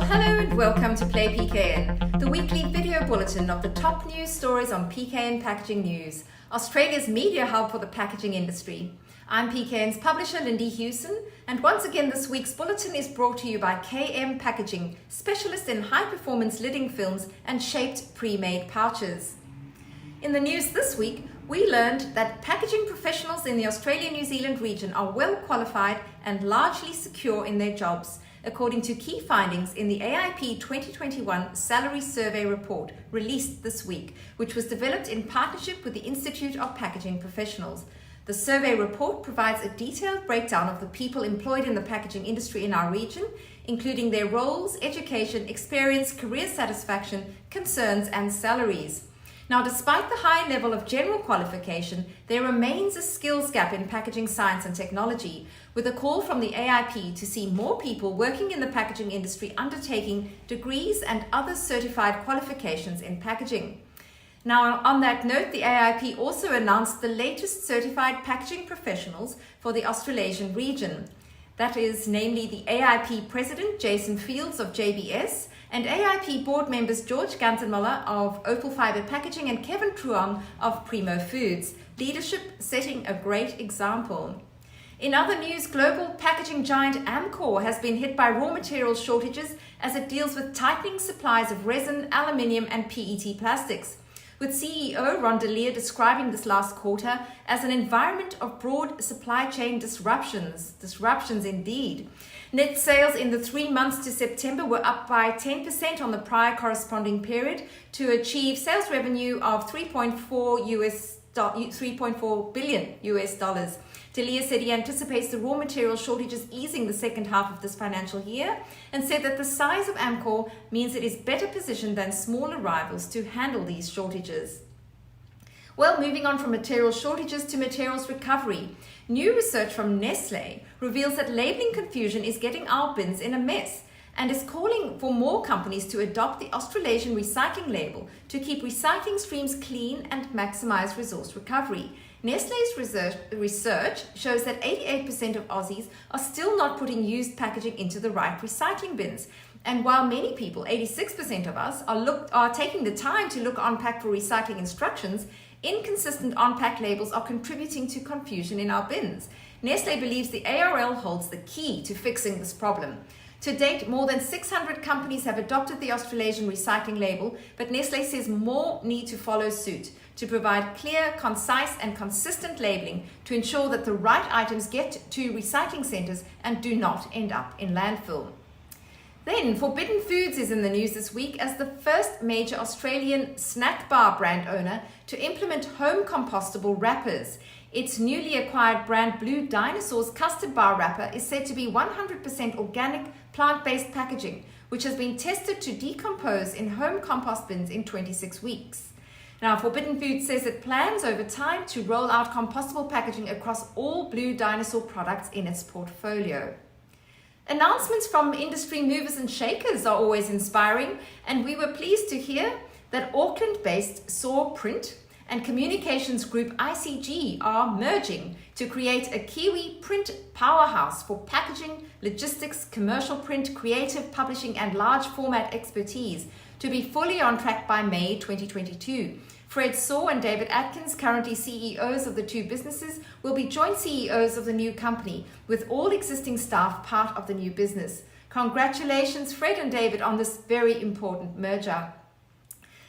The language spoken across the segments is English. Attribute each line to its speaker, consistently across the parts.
Speaker 1: Well, hello and welcome to Play PKN, the weekly video bulletin of the top news stories on PKN Packaging News, Australia's media hub for the packaging industry. I'm PKN's publisher, Lindy Hewson, and once again this week's bulletin is brought to you by KM Packaging, specialist in high-performance lidding films and shaped pre-made pouches. In the news this week, we learned that packaging professionals in the Australia-New Zealand region are well qualified and largely secure in their jobs, according to key findings in the AIP 2021 Salary Survey Report released this week, which was developed in partnership with the Institute of Packaging Professionals. The survey report provides a detailed breakdown of the people employed in the packaging industry in our region, including their roles, education, experience, career satisfaction, concerns, and salaries. Now, despite the high level of general qualification, there remains a skills gap in packaging science and technology, with a call from the AIP to see more people working in the packaging industry undertaking degrees and other certified qualifications in packaging. Now, on that note, the AIP also announced the latest certified packaging professionals for the Australasian region. That is namely the AIP President Jason Fields of JBS and AIP board members George Ganzenmuller of Opal Fibre Packaging and Kevin Truong of Primo Foods, leadership setting a great example. In other news, global packaging giant Amcor has been hit by raw material shortages as it deals with tightening supplies of resin, aluminium and PET plastics, with CEO Ron Delia describing this last quarter as an environment of broad supply chain disruptions indeed. Net sales in the 3 months to September were up by 10% on the prior corresponding period to achieve sales revenue of $3.4 billion. Delia said he anticipates the raw material shortages easing the second half of this financial year and said that the size of Amcor means it is better positioned than smaller rivals to handle these shortages. Well, moving on from material shortages to materials recovery. New research from Nestle reveals that labeling confusion is getting our bins in a mess and is calling for more companies to adopt the Australasian recycling label to keep recycling streams clean and maximize resource recovery. Nestle's research shows that 88% of Aussies are still not putting used packaging into the right recycling bins. And while many people, 86% of us, are taking the time to look on pack for recycling instructions, inconsistent on-pack labels are contributing to confusion in our bins. Nestle believes the ARL holds the key to fixing this problem. To date, more than 600 companies have adopted the Australasian recycling label, but Nestle says more need to follow suit to provide clear, concise and consistent labeling to ensure that the right items get to recycling centres and do not end up in landfill. Then, Forbidden Foods is in the news this week as the first major Australian snack bar brand owner to implement home compostable wrappers. Its newly acquired brand Blue Dinosaur's custard bar wrapper is said to be 100% organic, plant-based packaging, which has been tested to decompose in home compost bins in 26 weeks. Now, Forbidden Foods says it plans over time to roll out compostable packaging across all Blue Dinosaur products in its portfolio. Announcements from industry movers and shakers are always inspiring, and we were pleased to hear that Auckland-based Soar Print and communications group ICG are merging to create a Kiwi print powerhouse for packaging, logistics, commercial print, creative publishing and large format expertise to be fully on track by May 2022. Fred Soar and David Atkins, currently CEOs of the two businesses, will be joint CEOs of the new company, with all existing staff part of the new business. Congratulations, Fred and David, on this very important merger.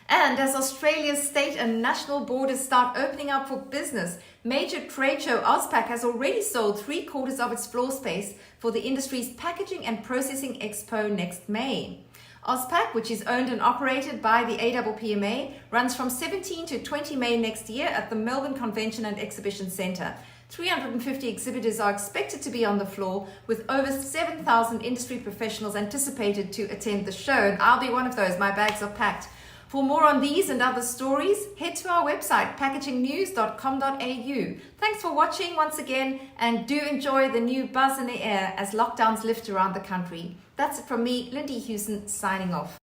Speaker 1: And as Australia's state and national borders start opening up for business, major trade show AUSPACK has already sold 3/4 of its floor space for the industry's Packaging and Processing Expo next May. AUSPACK, which is owned and operated by the APPMA, runs from 17 to 20 May next year at the Melbourne Convention and Exhibition Centre. 350 exhibitors are expected to be on the floor, with over 7,000 industry professionals anticipated to attend the show, and I'll be one of those. My bags are packed. For more on these and other stories, head to our website, packagingnews.com.au. Thanks for watching once again, and do enjoy the new buzz in the air as lockdowns lift around the country. That's it from me, Lindy Hewson, signing off.